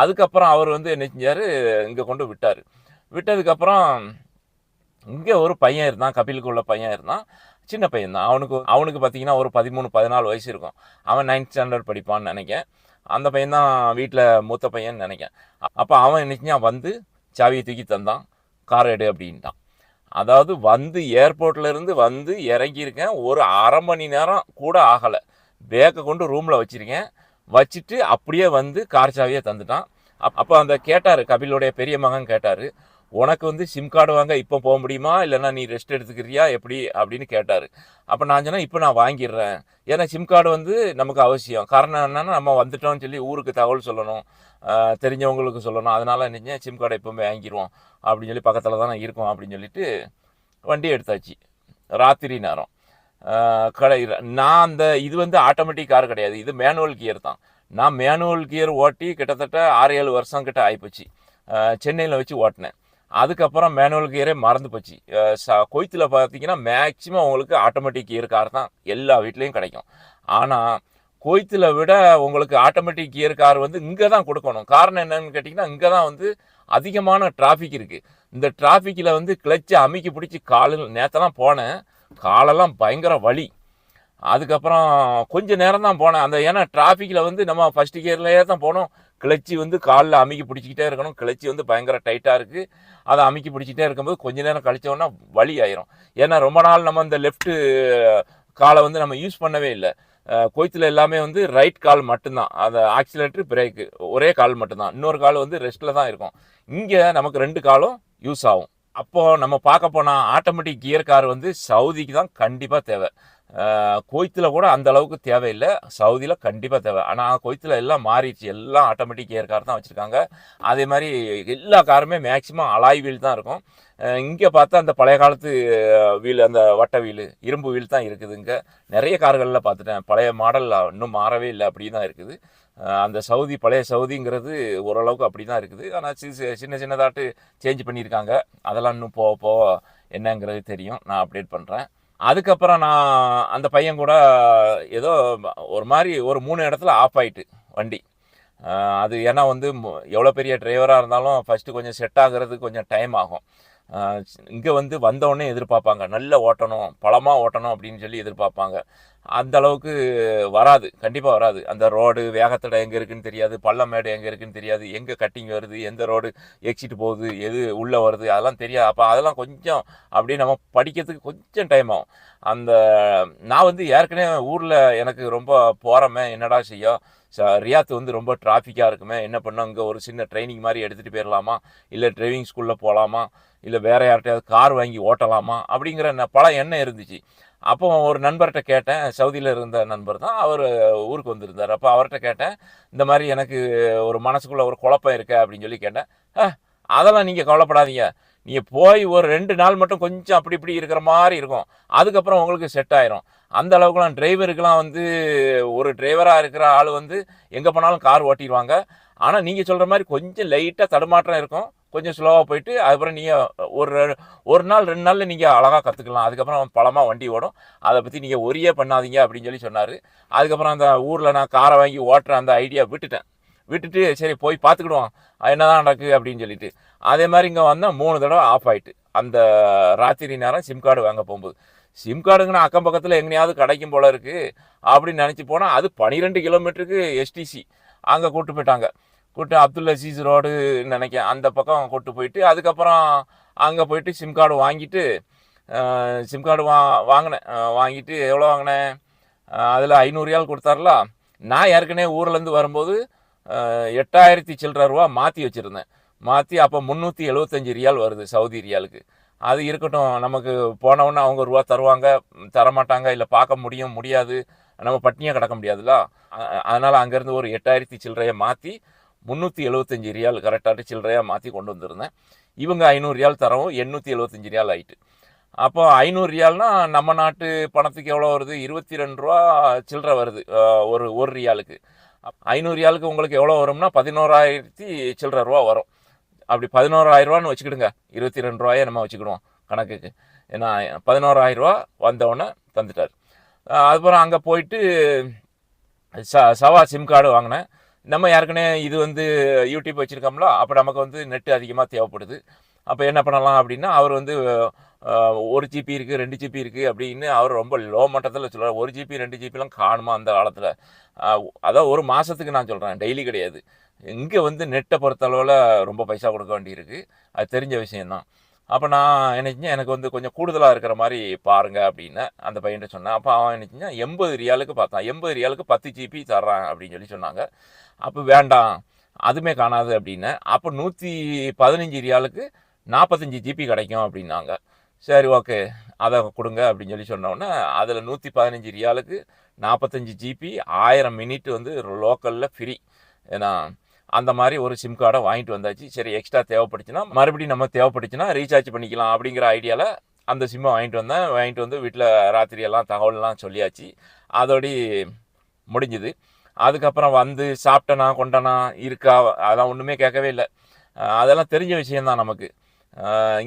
அதுக்கப்புறம் அவர் வந்து என்ன செஞ்சார், இங்கே கொண்டு விட்டார். விட்டதுக்கப்புறம் இங்கே ஒரு பையன் இருந்தான், கபிலுக்கு உள்ள பையன் இருந்தான். சின்ன பையன் தான். அவனுக்கு பார்த்தீங்கன்னா ஒரு 13, 14 வயசு இருக்கும். அவன் 9th ஸ்டாண்டர்ட் படிப்பான்னு நினைக்கிறேன். அந்த பையன் தான் வீட்டில் மூத்த பையன் நினைக்கிறேன். அப்போ அவன் என்ன செஞ்சான், வந்து சாவியை தூக்கி தந்தான். கார் எடு அப்படின்ட்டான். அதாவது வந்து ஏர்போர்ட்லேருந்து வந்து இறங்கியிருக்கேன், ஒரு அரை மணி நேரம் கூட ஆகலை. பேக்கை கொண்டு ரூமில் வச்சுருக்கேன். வச்சுட்டு அப்படியே வந்து கார் சாவியை தந்துட்டான். அப்போ அந்த கேட்டார், கபிலுடைய பெரிய மகன் கேட்டார், உனக்கு வந்து சிம் கார்டு வாங்க இப்போ போக முடியுமா, இல்லைன்னா நீ ரெஸ்ட் எடுத்துக்கிறியா எப்படி அப்படின்னு கேட்டார். அப்போ நான் சொன்னேன், இப்போ நான் வாங்கிடுறேன். ஏன்னா சிம் கார்டு வந்து நமக்கு அவசியம். காரணம் என்னென்னா, நம்ம வந்துட்டோம்னு சொல்லி ஊருக்கு தகவல் சொல்லணும், தெரிஞ்சவங்களுக்கு சொல்லணும். அதனால் என்ன சிம் கார்டை எப்போவுமே வாங்கிடுவோம் அப்படின்னு சொல்லி, பக்கத்தில் தானே இருக்கும் அப்படின்னு சொல்லிட்டு வண்டி எடுத்தாச்சு. ராத்திரி நேரம் கடை. நான் இது வந்து ஆட்டோமேட்டிக் கார் கிடையாது, இது மேனுவல் கியர் தான். நான் மேனுவல் கியர் ஓட்டி கிட்டத்தட்ட 6-7 வருஷம் கிட்ட ஆகிப்போச்சு. சென்னையில் வச்சு ஓட்டினேன். அதுக்கப்புறம் மேனுவல் கியரே மறந்து போச்சு. கொய்த்தில் பார்த்தீங்கன்னா மேக்சிமம் உங்களுக்கு ஆட்டோமேட்டிக் கியர் கார் தான் எல்லா வீட்லேயும் கிடைக்கும். ஆனால் கொய்த்தில் விட உங்களுக்கு ஆட்டோமேட்டிக் கியர் கார் வந்து இங்கே தான் கொடுக்கணும். காரணம் என்னன்னு கேட்டிங்கன்னா, இங்கே தான் வந்து அதிகமான டிராஃபிக் இருக்குது. இந்த டிராஃபிக்கில் வந்து கிளச்சை அமுக்கி பிடிச்சி நேற்றெல்லாம் போனேன், காலெல்லாம் பயங்கர வலி. அதுக்கப்புறம் கொஞ்சம் நேரம் தான் போனேன். ஏன்னா டிராஃபிக்கில் வந்து நம்ம ஃபஸ்ட்டு கியர்லேயே தான் போனோம். கிளச்சி வந்து காலில் அமுக்கி பிடிச்சிக்கிட்டே இருக்கணும். கிளச்சி வந்து பயங்கர டைட்டாக இருக்குது. அதை அமுக்கி பிடிச்சிக்கிட்டே இருக்கும்போது கொஞ்ச நேரம் கழிச்சோன்னா வலி ஆயிரும். ஏன்னா ரொம்ப நாள் நம்ம இந்த லெஃப்ட்டு காலை வந்து நம்ம யூஸ் பண்ணவே இல்லை. கொய்த்தில் எல்லாமே வந்து ரைட் கால் மட்டும்தான், அதை ஆக்சிலேட்டர் பிரேக்கு ஒரே கால் மட்டும்தான். இன்னொரு கால் வந்து ரெஸ்ட்டில் தான் இருக்கும். இங்கே நமக்கு 2 காலும் யூஸ் ஆகும். அப்போது நம்ம பார்க்க போனால் ஆட்டோமேட்டிக் கியர் கார் வந்து சவுதிக்கு தான் கண்டிப்பாக தேவை. கொய்த்தில் கூட அந்த அளவுக்கு தேவையில்லை, சவுதியில் கண்டிப்பாக தேவை. ஆனால் கொய்த்தில் எல்லாம் மாறிடுச்சு, எல்லாம் ஆட்டோமேட்டிக் கியர் கார் தான் வச்சுருக்காங்க. அதே மாதிரி எல்லா காருமே மேக்சிமம் அலாய் வீல் தான் இருக்கும். இங்கே பார்த்தா அந்த பழைய காலத்து வீல், அந்த வட்ட வீல், இரும்பு வீல் தான் இருக்குது. இங்கே நிறைய கார்களில் பார்த்துட்டேன், பழைய மாடல் இன்னும் மாறவே இல்லை, அப்படி தான் இருக்குது. அந்த சவுதி, பழைய சவுதிங்கிறது ஓரளவுக்கு அப்படி தான் இருக்குது. ஆனால் சின்ன சின்னதாட்டு சேஞ்ச் பண்ணியிருக்காங்க. அதெல்லாம் இன்னும் போக போக என்னங்கிறது தெரியும், நான் அப்டேட் பண்ணுறேன். அதுக்கப்புறம் நான் அந்த பையன் கூட ஏதோ ஒரு மாதிரி ஒரு 3 இடத்துல ஆஃப் ஆகிட்டு வண்டி. அது ஏன்னா வந்து எவ்வளோ பெரிய டிரைவராக இருந்தாலும் ஃபஸ்ட்டு கொஞ்சம் செட் ஆகிறதுக்கு கொஞ்சம் டைம் ஆகும். இங்கே வந்து வந்தவுடனே எதிர்பார்ப்பாங்க, நல்ல ஓட்டணும், பலமாக ஓட்டணும் அப்படின்னு சொல்லி எதிர்பார்ப்பாங்க. அந்த அளவுக்கு வராது, கண்டிப்பாக வராது. அந்த ரோடு வேகத்தடை எங்கே இருக்குதுன்னு தெரியாது, பள்ளம் மேடு எங்கே இருக்குதுன்னு தெரியாது, எங்கே கட்டிங் வருது, எந்த ரோடு எக்ஸிட் போகுது, எது உள்ளே வருது, அதெல்லாம் தெரியாது. அப்போ அதெல்லாம் கொஞ்சம் அப்படியே நம்ம படிக்கிறதுக்கு கொஞ்சம் டைம் ஆகும். நான் வந்து ஏற்கனவே ஊரில் எனக்கு ரொம்ப போகிறமே, என்னடா செய்ய ரியாத் வந்து ரொம்ப டிராஃபிக்காக இருக்குமே, என்ன பண்ணோம், இங்கே ஒரு சின்ன ட்ரைனிங் மாதிரி எடுத்துகிட்டு போயிடலாமா, இல்லை டிரைவிங் ஸ்கூலில் போகலாமா, இல்லை வேறு யார்கிட்டையாவது கார் வாங்கி ஓட்டலாமா அப்படிங்கிற பல எண்ணம் இருந்துச்சு. அப்போ ஒரு நண்பர்கிட்ட கேட்டேன், சவுதியில் இருந்த நண்பர் தான், அவர் ஊருக்கு வந்திருந்தார். அப்போ அவர்கிட்ட கேட்டேன், இந்த மாதிரி எனக்கு ஒரு மனசுக்குள்ளே ஒரு குழப்பம் இருக்கு அப்படின்னு சொல்லி கேட்டேன். அதெல்லாம் நீங்கள் கவலைப்படாதீங்க, நீங்கள் போய் ஒரு 2 நாள் மட்டும் கொஞ்சம் அப்படி இப்படி இருக்கிற மாதிரி இருக்கும், அதுக்கப்புறம் உங்களுக்கு செட் ஆயிரும். அந்த அளவுக்குலாம் டிரைவருக்கெலாம் வந்து ஒரு டிரைவராக இருக்கிற ஆள் வந்து எங்கே போனாலும் கார் ஓட்டிடுவாங்க. ஆனால் நீங்கள் சொல்கிற மாதிரி கொஞ்சம் லைட்டாக தடுமாற்றம் இருக்கும், கொஞ்சம் ஸ்லோவாக போயிட்டு அதுக்கப்புறம் நீங்கள் ஒரு நாள் 2 நாளில் நீங்கள் அழகாக கற்றுக்கலாம். அதுக்கப்புறம் பலமாக வண்டி ஓடும். அதை பற்றி நீங்கள் ஒரியே பண்ணாதீங்க அப்படின்னு சொல்லி சொன்னார். அதுக்கப்புறம் அந்த ஊரில் நான் காரை வாங்கி ஓட்டுற அந்த ஐடியா விட்டுட்டு சரி போய் பார்த்துக்கிடுவோம் என்ன தான் நடக்குது அப்படின்னு சொல்லிட்டு. அதே மாதிரி இங்கே வந்தால் 3 தடவை ஆஃப் ஆகிட்டு. அந்த ராத்திரி நேரம் சிம் கார்டு வாங்க போகும்போது, சிம் கார்டுங்கன்னா அக்கம் பக்கத்தில் எங்கேயாவது கிடைக்கும் போல இருக்குது அப்படின்னு நினச்சி போனால், அது 12 கிலோமீட்டருக்கு எஸ்டிசி அங்கே கூப்பிட்டு போயிட்டாங்க. அப்துல் அசீஸ் ரோடு நினைக்கிறேன், அந்த பக்கம் கூப்பிட்டு போயிட்டு, அதுக்கப்புறம் அங்கே போயிட்டு சிம் கார்டு வாங்கிட்டு, சிம் கார்டு வாங்கினேன். வாங்கிட்டு எவ்வளோ வாங்கினேன், அதில் 500 ரியால் கொடுத்தாருல. நான் ஏற்கனவே ஊர்லேருந்து வரும்போது 8000 சில்லற ரூபா மாற்றி வச்சுருந்தேன். மாற்றி அப்போ 375 ரியால் வருது சவுதி ரியாலுக்கு. அது இருக்கட்டும், நமக்கு போனவுடனே அவங்க ரூபா தருவாங்க, தரமாட்டாங்க, இல்லை பார்க்க முடியாது, நம்ம பட்னியாக கிடக்க முடியாதுல்ல. அதனால் அங்கேருந்து ஒரு 8000 சில்லறையை மாற்றி 375 ரியால் கரெக்டாக சில்லறையாக மாற்றி கொண்டு வந்திருந்தேன். இவங்க 500 ரியால் தரவும் 875 ரியால் ஆகிட்டு. அப்போ 500 ரியால்னால் நம்ம நாட்டு பணத்துக்கு எவ்வளோ வருது, 22 ரூபா சில்லறை வருது ஒரு ரியாலுக்கு. 500 ரியாலுக்கு உங்களுக்கு எவ்வளோ வரும்னா 11,000 சில்லற ரூபா வரும். அப்படி 11,000 ரூபான்னு வச்சுக்கிடுங்க, 22 ரூபாயே நம்ம வச்சுக்கிடுவோம் கணக்குக்கு. ஏன்னா 11,000 ரூபா வந்தவுடனே தந்துட்டார். அதுக்கப்புறம் அங்கே போயிட்டு சவா சிம் கார்டு வாங்கினேன். நம்ம ஏற்கனவே இது வந்து யூடியூப் வச்சுருக்கோம்ல, அப்போ நமக்கு வந்து நெட்டு அதிகமாக தேவைப்படுது. அப்போ என்ன பண்ணலாம் அப்படின்னா, அவர் வந்து 1 ஜிபி இருக்குது, 2 ஜிபி இருக்குது அப்படின்னு அவர் ரொம்ப லோ மட்டத்தில் சொல்கிறார். 1 ஜிபி 2 ஜிபிலாம் காணுமா அந்த காலத்தில். அதான் ஒரு மாதத்துக்கு நான் சொல்கிறேன், டெய்லி கிடையாது. இங்கே வந்து நெட்டை பொறுத்தளவில் ரொம்ப பைசா கொடுக்க வேண்டியிருக்கு. அது தெரிஞ்ச விஷயந்தான். அப்போ நான் என்ன செஞ்சேன், எனக்கு வந்து கொஞ்சம் கூடுதலாக இருக்கிற மாதிரி பாருங்க அப்படின்னு அந்த பையன்கிட்ட சொன்னேன். அப்போ அவன் என்ன செஞ்சான், 80 ரியாலுக்கு பார்த்தான். 80 ரியாலுக்கு 10 ஜிபி தர்றான் அப்படின்னு சொல்லி சொன்னாங்க. அப்போ வேண்டாம், அதுவுமே காணாது அப்படின்னேன். அப்போ 115 ரியாலுக்கு 45 ஜிபி கிடைக்கும் அப்படின்னாங்க. சரி ஓகே, அதை கொடுங்க அப்படின்னு சொல்லி சொன்னோன்னே, அதில் 115 ரியாலுக்கு 45 ஜிபி 1000 மினிட் வந்து லோக்கலில் ஃப்ரீ. ஏன்னா அந்த மாதிரி ஒரு சிம் கார்டை வாங்கிட்டு வந்தாச்சு. சரி, எக்ஸ்ட்ரா தேவைப்பட்டுச்சுன்னா மறுபடியும் நம்ம தேவைப்பட்டுச்சுன்னா ரீசார்ஜ் பண்ணிக்கலாம் அப்படிங்கிற ஐடியாவில் அந்த சிம்மை வாங்கிட்டு வந்தேன். வாங்கிட்டு வந்து வீட்டில் ராத்திரியெல்லாம் தகவல்லாம் சொல்லியாச்சு. அதோடி முடிஞ்சுது. அதுக்கப்புறம் வந்து சாப்பிட்டனா கொண்டனா இருக்கா அதெல்லாம் ஒன்றுமே கேட்கவே இல்லை. அதெல்லாம் தெரிஞ்ச விஷயந்தான் நமக்கு.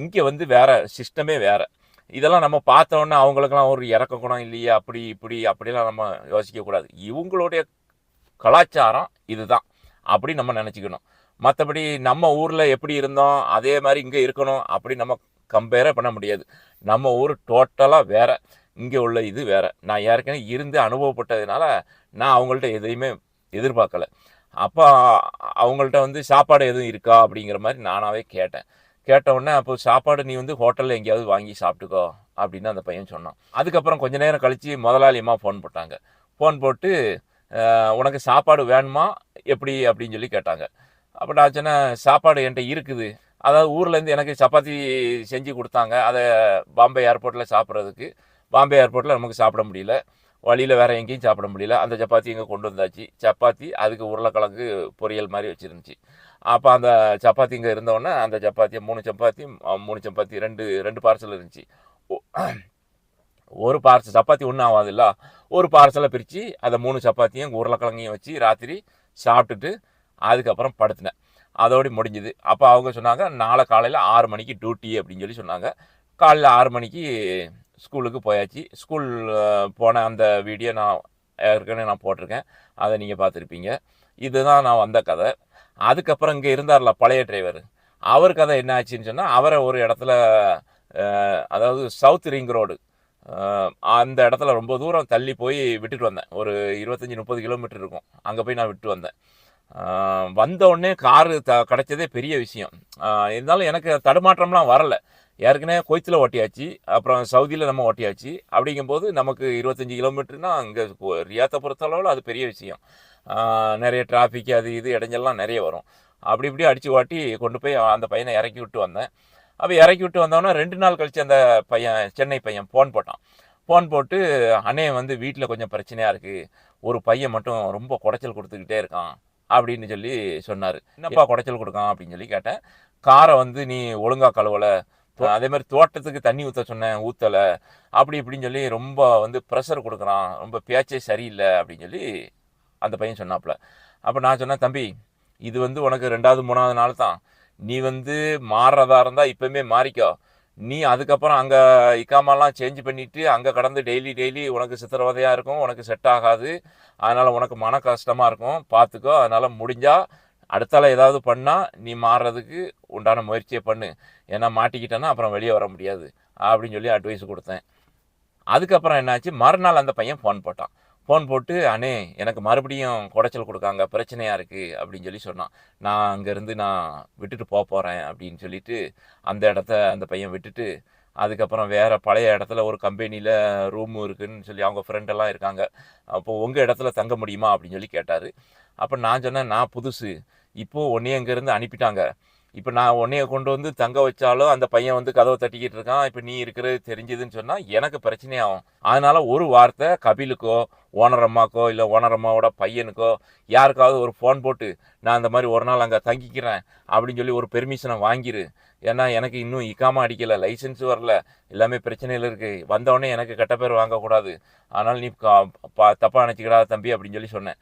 இங்கே வந்து வேறு சிஸ்டமே வேறு. இதெல்லாம் நம்ம பார்த்தோன்னே அவங்களுக்கெல்லாம் ஒரு இறக்க குணம் இல்லையே, அப்படி இப்படி அப்படிலாம் நம்ம யோசிக்கக்கூடாது. இவங்களுடைய கலாச்சாரம் இதுதான் அப்படி நம்ம நினச்சிக்கணும். மற்றபடி நம்ம ஊரில் எப்படி இருந்தோம் அதே மாதிரி இங்கே இருக்கணும் அப்படி நம்ம கம்பேரே பண்ண முடியாது. நம்ம ஊர் டோட்டலாக வேறு, இங்கே உள்ள இது வேறு. நான் ஏற்கனவே இருந்து அனுபவப்பட்டதுனால நான் அவங்கள்ட்ட எதையுமே எதிர்பார்க்கலை. அப்போ அவங்கள்ட்ட வந்து சாப்பாடு எதுவும் இருக்கா அப்படிங்கிற மாதிரி நானாகவே கேட்டேன். கேட்டவுடனே அப்போ சாப்பாடு நீ வந்து ஹோட்டலில் எங்கேயாவது வாங்கி சாப்பிட்டுக்கோ அப்படின்னு அந்த பையன் சொன்னான். அதுக்கப்புறம் கொஞ்ச நேரம் கழித்து முதலாளியமாக ஃபோன் போட்டாங்க. ஃபோன் போட்டு உனக்கு சாப்பாடு வேணுமா எப்படி அப்படின்னு சொல்லி கேட்டாங்க. அப்போ நான் சொன்னேன், சாப்பாடு என்கிட்ட இருக்குது. அதாவது ஊர்லேருந்து எனக்கு சப்பாத்தி செஞ்சு கொடுத்தாங்க. அதை பாம்பே ஏர்போர்ட்டில் சாப்பிட்றதுக்கு. பாம்பே ஏர்போர்ட்டில் நமக்கு சாப்பிட முடியல, வழியில் வேறு எங்கேயும் சாப்பிட முடியல. அந்த சப்பாத்தி இங்கே கொண்டு வந்தாச்சு. சப்பாத்தி அதுக்கு உருளைக்கிழங்கு பொரியல் மாதிரி வச்சுருந்துச்சு. அப்போ அந்த சப்பாத்தி இங்கே இருந்தோடனே அந்த சப்பாத்தியை 3 சப்பாத்தி 2 பார்சல் இருந்துச்சு. ஒரு பார்சல் சப்பாத்தி ஒன்றும் ஆகாதுல்ல, ஒரு பார்சலை பிரித்து அதை 3 சப்பாத்தியும் உருளைக்கிழங்கையும் வச்சு ராத்திரி சாப்பிட்டுட்டு அதுக்கப்புறம் படுத்தினேன். அதோடு முடிஞ்சுது. அப்போ அவங்க சொன்னாங்க, நாளை காலையில் 6 மணிக்கு டியூட்டி அப்படின்னு சொல்லி சொன்னாங்க. காலையில் 6 மணிக்கு ஸ்கூலுக்கு போயாச்சு. ஸ்கூல் போன அந்த வீடியோ நான் ஏற்கனவே நான் போட்டிருக்கேன், அதை நீங்கள் பார்த்துருப்பீங்க. இதுதான் நான் வந்த கதை. அதுக்கப்புறம் இங்கே இருந்தார்ல பழைய டிரைவர், அவர் கதை என்ன ஆச்சுன்னு சொன்னால், அவரை ஒரு இடத்துல அதாவது சவுத் ரிங் ரோடு அந்த இடத்துல ரொம்ப தூரம் தள்ளி போய் விட்டுட்டு வந்தேன். ஒரு 25-30 கிலோமீட்டர் இருக்கும். அங்கே போய் நான் விட்டு வந்தேன். வந்தவுடனே காரு கிடச்சதே பெரிய விஷயம். இருந்தாலும் எனக்கு தடுமாற்றம்லாம் வரலை. ஏற்கனவே குவைத்தில் ஓட்டியாச்சு, அப்புறம் சவுதியில் நம்ம ஓட்டியாச்சு. அப்படிங்கும்போது நமக்கு 25 கிலோமீட்டர்னால் அங்கே ரியாத்தை பொறுத்தளவில் அது பெரிய விஷயம். நிறைய டிராஃபிக் அது இது இடைஞ்சல்லாம் நிறைய வரும். அப்படி இப்படி அடித்து ஓட்டி கொண்டு போய் அந்த பையனை இறக்கி விட்டு வந்தேன். அப்போ இறக்கி விட்டு வந்தோன்னா 2 நாள் கழித்து அந்த பையன், சென்னை பையன் ஃபோன் போட்டான். ஃபோன் போட்டு, அண்ணே வந்து வீட்டில் கொஞ்சம் பிரச்சனையாக இருக்குது, ஒரு பையன் மட்டும் ரொம்ப குடைச்சல் கொடுத்துக்கிட்டே இருக்கான் அப்படின்னு சொல்லி சொன்னார். என்னப்பா குடைச்சல் கொடுக்கான் அப்படின்னு சொல்லி கேட்டேன். காரை வந்து நீ ஒழுங்காக கழுவலை, அதே மாதிரி தோட்டத்துக்கு தண்ணி ஊற்ற சொன்னேன் ஊற்றலை, அப்படி இப்படின்னு சொல்லி ரொம்ப வந்து ப்ரெஷர் கொடுக்குறான், ரொம்ப பேச்சே சரியில்லை அப்படின்னு சொல்லி அந்த பையன் சொன்னாப்புல. அப்போ நான் சொன்னேன், தம்பி இது வந்து உனக்கு 2வது 3வது நாள் தான், நீ வந்து மாறுறதா இருந்தால் இப்போவுமே மாறிக்கோ. நீ அதுக்கப்புறம் அங்கே இக்காமெல்லாம் சேஞ்ச் பண்ணிவிட்டு அங்கே கடந்து டெய்லி உனக்கு சித்திரவதையாக இருக்கும், உனக்கு செட் ஆகாது. அதனால் உனக்கு மன கஷ்டமாக இருக்கும், பார்த்துக்கோ. அதனால் முடிஞ்சால் அடுத்தால ஏதாவது பண்ணால் நீ மாறுறதுக்கு உண்டான முயற்சியை பண்ணு, ஏன்னா மாட்டிக்கிட்டேன்னா அப்புறம் வெளியே வர முடியாது அப்படின்னு சொல்லி அட்வைஸ் கொடுத்தேன். அதுக்கப்புறம் என்னாச்சு, மறுநாள் அந்த பையன் ஃபோன் போட்டான். ஃபோன் போட்டு, அண்ணே எனக்கு மறுபடியும் குடைச்சல் கொடுக்காங்க, பிரச்சனையாக இருக்குது அப்படின்னு சொல்லி சொன்னான். நான் அங்கேருந்து நான் விட்டுட்டு போகிறேன் அப்படின்னு சொல்லிட்டு அந்த இடத்த அந்த பையன் விட்டுட்டு, அதுக்கப்புறம் வேறு பழைய இடத்துல ஒரு கம்பெனியில் ரூமு இருக்குதுன்னு சொல்லி அவங்க ஃப்ரெண்டெல்லாம் இருக்காங்க. அப்போது உங்கள் இடத்துல தங்க முடியுமா அப்படின்னு சொல்லி கேட்டார். அப்போ நான் சொன்னேன், நான் புதுசு, இப்போது உன்னையே அங்கேருந்து அனுப்பிட்டாங்க. இப்போ நான் உன்னைய கொண்டு வந்து தங்க வச்சாலும் அந்த பையன் வந்து கதவை தட்டிக்கிட்டு இருக்கான், இப்போ நீ இருக்கிறது தெரிஞ்சதுன்னு சொன்னால் எனக்கு பிரச்சனையாகும். அதனால் ஒரு வார்த்தை கபிலுக்கோ ஓனர் அம்மாக்கோ இல்லை ஓனர் அம்மாவோட பையனுக்கோ யாருக்காவது ஒரு ஃபோன் போட்டு, நான் அந்த மாதிரி ஒரு நாள் அங்கே தங்கிக்கிறேன் அப்படின்னு சொல்லி ஒரு பெர்மிஷனை வாங்கிரு. ஏன்னா எனக்கு இன்னும் இக்காம அடிக்கலை, லைசன்ஸ் வரல, எல்லாமே பிரச்சனையில் இருக்குது. வந்தவொடனே எனக்கு கெட்ட பேர் வாங்கக்கூடாது, அதனால் நீ தப்பாக நினச்சிக்கிடாத தம்பி அப்படின்னு சொல்லி சொன்னேன்.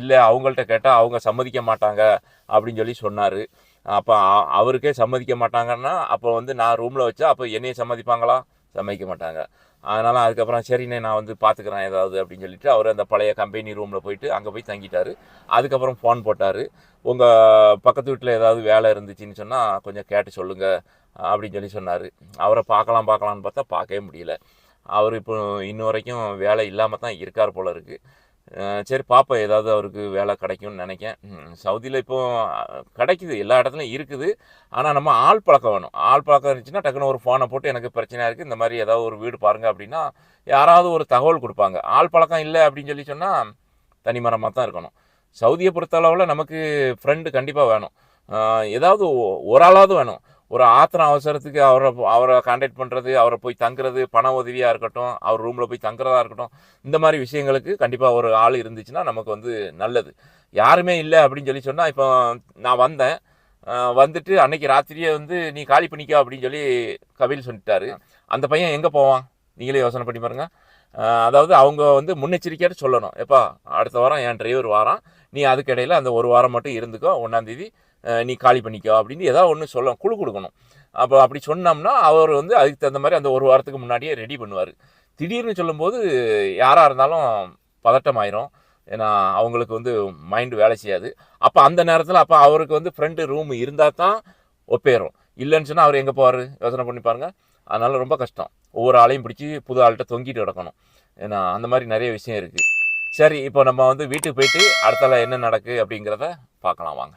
இல்லை அவங்கள்ட்ட கேட்டால் அவங்க சம்மதிக்க மாட்டாங்க அப்படின்னு சொல்லி சொன்னார். அப்போ அவருக்கே சம்மதிக்க மாட்டாங்கன்னா அப்போ வந்து நான் ரூமில் வச்சா அப்போ என்னையை சம்மதிப்பாங்களா? சம்மதிக்க மாட்டாங்க. அதனால் அதுக்கப்புறம் சரிண்ணே நான் வந்து பார்த்துக்குறேன் ஏதாவது அப்படின்னு சொல்லிட்டு அவர் அந்த பழைய கம்பெனி ரூமில் போயிட்டு அங்கே போய் தங்கிட்டார். அதுக்கப்புறம் ஃபோன் போட்டார், உங்கள் பக்கத்து வீட்டில் ஏதாவது வேலை இருந்துச்சுன்னு சொன்னால் கொஞ்சம் கேட்டு சொல்லுங்கள் அப்படின்னு சொல்லி சொன்னார். அவரை பார்க்கலான்னு பார்த்தா பார்க்கவே முடியல. அவர் இப்போ இன்ன வரைக்கும் வேலை இல்லாமல் தான் இருக்கார் போல இருக்குது. சரி பார்ப்போம், ஏதாவது அவருக்கு வேலை கிடைக்கும்னு நினைக்கேன். சவுதியில் இப்போ கிடைக்குது, எல்லா இடத்துலையும் இருக்குது. ஆனால் நம்ம ஆள் பழக்கம் வேணும். ஆள் பழக்கம் இருந்துச்சுன்னா டக்குன்னு ஒரு ஃபோனை போட்டு எனக்கு பிரச்சனையாக இருக்குது, இந்த மாதிரி ஏதாவது ஒரு வீடு பாருங்கள் அப்படின்னா யாராவது ஒரு தகவல் கொடுப்பாங்க. ஆள் பழக்கம் இல்லை அப்படின்னு சொல்லி சொன்னால் தனிமரமாக தான் இருக்கணும். சவுதியை பொறுத்தளவில் நமக்கு ஃப்ரெண்டு கண்டிப்பாக வேணும். ஏதாவது ஒரு ஆளாவது வேணும். ஒரு ஆத்திரம் அவசரத்துக்கு அவரை கான்டாக்ட் பண்ணுறது, அவரை போய் தங்குறது, பண உதவியாக இருக்கட்டும், அவர் ரூமில் போய் தங்குறதா இருக்கட்டும், இந்த மாதிரி விஷயங்களுக்கு கண்டிப்பாக ஒரு ஆள் இருந்துச்சுன்னா நமக்கு வந்து நல்லது. யாருமே இல்லை அப்படின்னு சொல்லி சொன்னால், இப்போ நான் வந்தேன், வந்துட்டு அன்னைக்கு ராத்திரியே வந்து நீ காலி பண்ணிக்க அப்படின்னு சொல்லி கபில் சொல்லிட்டாரு. அந்த பையன் எங்கே போவான்? நீங்களே யோசனை பண்ணி பாருங்க. அதாவது அவங்க வந்து முன்னெச்சரிக்கையாக சொல்லணும், எப்பா அடுத்த வாரம் என் டிரைவர் வாரான், நீ அதுக்கிடையில் அந்த ஒரு வாரம் மட்டும் இருந்துக்கோ, 1ஆம் தேதி நீ காலி பண்ணிக்கோ அப்படின்னு ஏதாவது ஒன்று சொல்லணும், குழு கொடுக்கணும். அப்போ அப்படி சொன்னோம்னா அவர் வந்து அதுக்கு தகுந்த மாதிரி அந்த ஒரு வாரத்துக்கு முன்னாடியே ரெடி பண்ணுவார். திடீர்னு சொல்லும்போது யாராக இருந்தாலும் பதட்டமாயிரும். ஏன்னா அவங்களுக்கு வந்து மைண்டு வேலை செய்யாது. அப்போ அந்த நேரத்தில் அப்போ அவருக்கு வந்து ஃப்ரெண்டு ரூம் இருந்தால் தான் ஒப்பேறும். இல்லைன்னு சொன்னால் அவர் எங்கே போவார்? யோசனை பண்ணி பாருங்கள். அதனால் ரொம்ப கஷ்டம். ஒவ்வொரு ஆளையும் பிடிச்சி புது ஆள்கிட்ட தொங்கிட்டு கிடக்கணும். ஏன்னா அந்த மாதிரி நிறைய விஷயம் இருக்குது. சரி, இப்போ நம்ம வந்து வீட்டுக்கு போயிட்டு அடுத்தால என்ன நடக்குது அப்படிங்கிறத பார்க்கலாம் வாங்க.